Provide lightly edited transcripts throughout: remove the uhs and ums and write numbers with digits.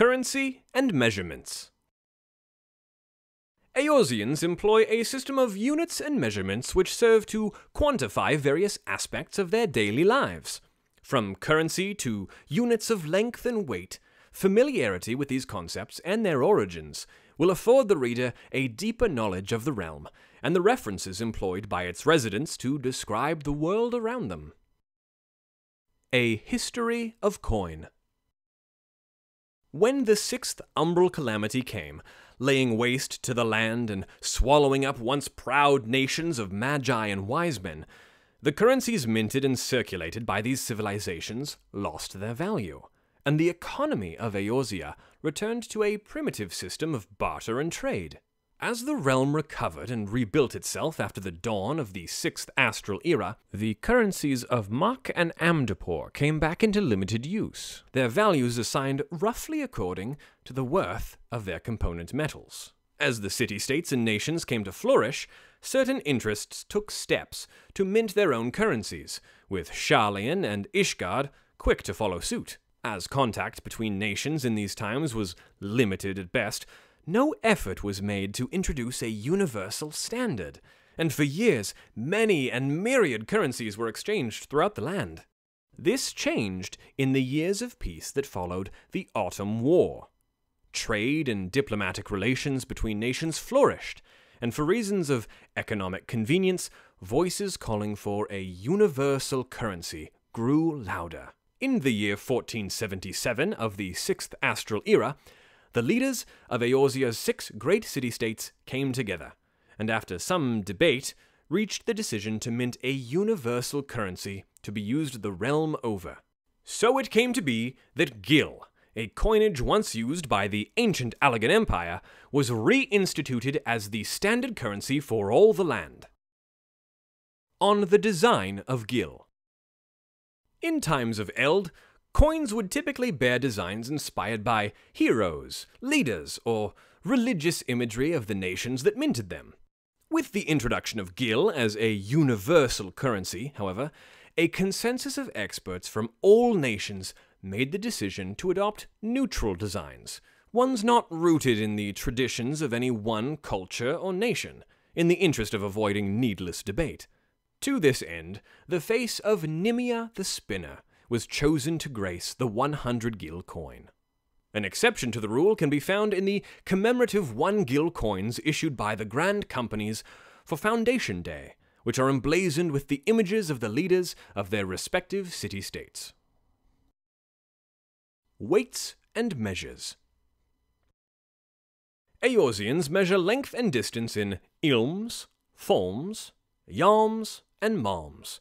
Currency and measurements. Eorzeans employ a system of units and measurements which serve to quantify various aspects of their daily lives. From currency to units of length and weight, familiarity with these concepts and their origins will afford the reader a deeper knowledge of the realm and the references employed by its residents to describe the world around them. A History of Coin. When the sixth umbral calamity came, laying waste to the land and swallowing up once proud nations of magi and wise men, the currencies minted and circulated by these civilizations lost their value, and the economy of Eorzea returned to a primitive system of barter and trade. As the realm recovered and rebuilt itself after the dawn of the Sixth Astral Era, the currencies of Mach and Amdapor came back into limited use, their values assigned roughly according to the worth of their component metals. As the city-states and nations came to flourish, certain interests took steps to mint their own currencies, with Sharlayan and Ishgard quick to follow suit. As contact between nations in these times was limited at best, no effort was made to introduce a universal standard, and for years many and myriad currencies were exchanged throughout the land. This changed in the years of peace that followed the Autumn War. Trade and diplomatic relations between nations flourished, and for reasons of economic convenience, voices calling for a universal currency grew louder. In the year 1477 of the Sixth Astral Era, the leaders of Eorzea's 6 great city-states came together, and after some debate, reached the decision to mint a universal currency to be used the realm over. So it came to be that gil, a coinage once used by the ancient Allagan Empire, was reinstituted as the standard currency for all the land. On the design of gil. In times of eld, coins would typically bear designs inspired by heroes, leaders, or religious imagery of the nations that minted them. With the introduction of gil as a universal currency, however, a consensus of experts from all nations made the decision to adopt neutral designs, ones not rooted in the traditions of any one culture or nation, in the interest of avoiding needless debate. To this end, the face of Nimia the Spinner was chosen to grace the 100 gil coin. An exception to the rule can be found in the commemorative 1 gil coins issued by the Grand Companies for Foundation Day, which are emblazoned with the images of the leaders of their respective city-states. Weights and measures. Eorzeans measure length and distance in ilms, tholms, yalms, and malms.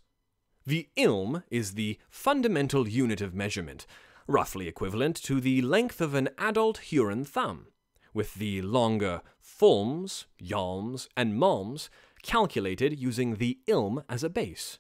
The ilm is the fundamental unit of measurement, roughly equivalent to the length of an adult Huron thumb, with the longer tholms, yalms, and malms calculated using the ilm as a base.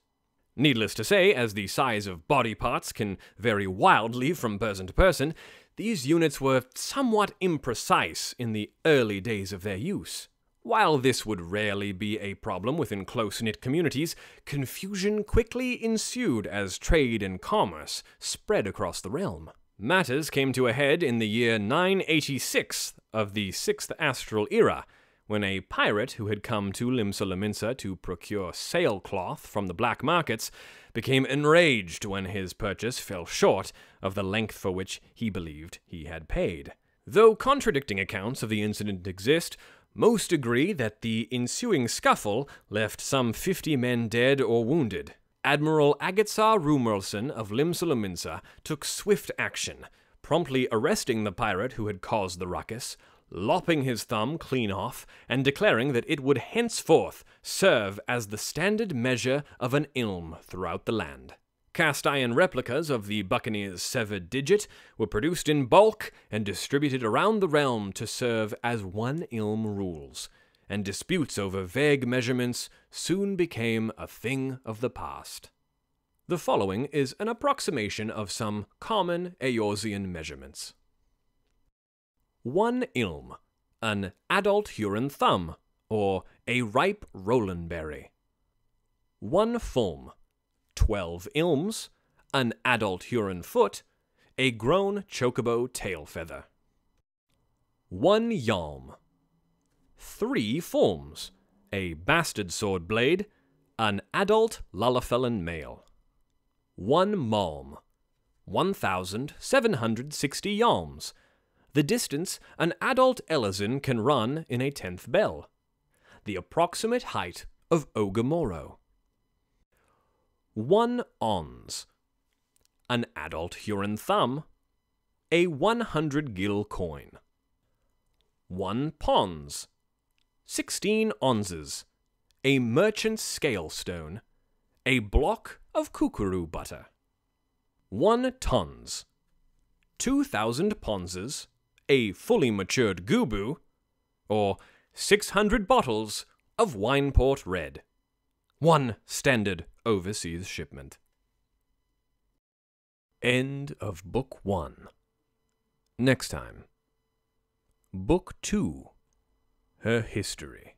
Needless to say, as the size of body parts can vary wildly from person to person, these units were somewhat imprecise in the early days of their use. While this would rarely be a problem within close-knit communities, confusion quickly ensued as trade and commerce spread across the realm. Matters came to a head in the year 986 of the Sixth Astral Era, when a pirate who had come to Limsa to procure sailcloth from the black markets became enraged when his purchase fell short of the length for which he believed he had paid. Though contradicting accounts of the incident exist, most agree that the ensuing scuffle left some 50 men dead or wounded. Admiral Agatsar Rumerlson of Limsa took swift action, promptly arresting the pirate who had caused the ruckus, lopping his thumb clean off, and declaring that it would henceforth serve as the standard measure of an ilm throughout the land. Cast iron replicas of the Buccaneer's severed digit were produced in bulk and distributed around the realm to serve as 1 ilm rules, and disputes over vague measurements soon became a thing of the past. The following is an approximation of some common Eorzean measurements. 1 ilm, an adult Huron thumb, or a ripe roland berry. 1 fulm, 12 ilms, an adult Huron foot, a grown chocobo tail feather. 1 yalm. 3 forms: a bastard sword blade, an adult Lalafellan male. 1 malm. 1,760 yalms, the distance an adult Elazin can run in a 10th bell. The approximate height of Ogamoro. 1 ons. An adult Huron thumb, a 100 gil coin. 1 pons. 16 onzes, a merchant's scale stone, a block of kukuru butter. 1 tons. 2,000 ponzes, a fully matured gubu, or 600 bottles of Wineport Red. 1 standard overseas shipment. End of Book 1. Next time. Book 2. Her History.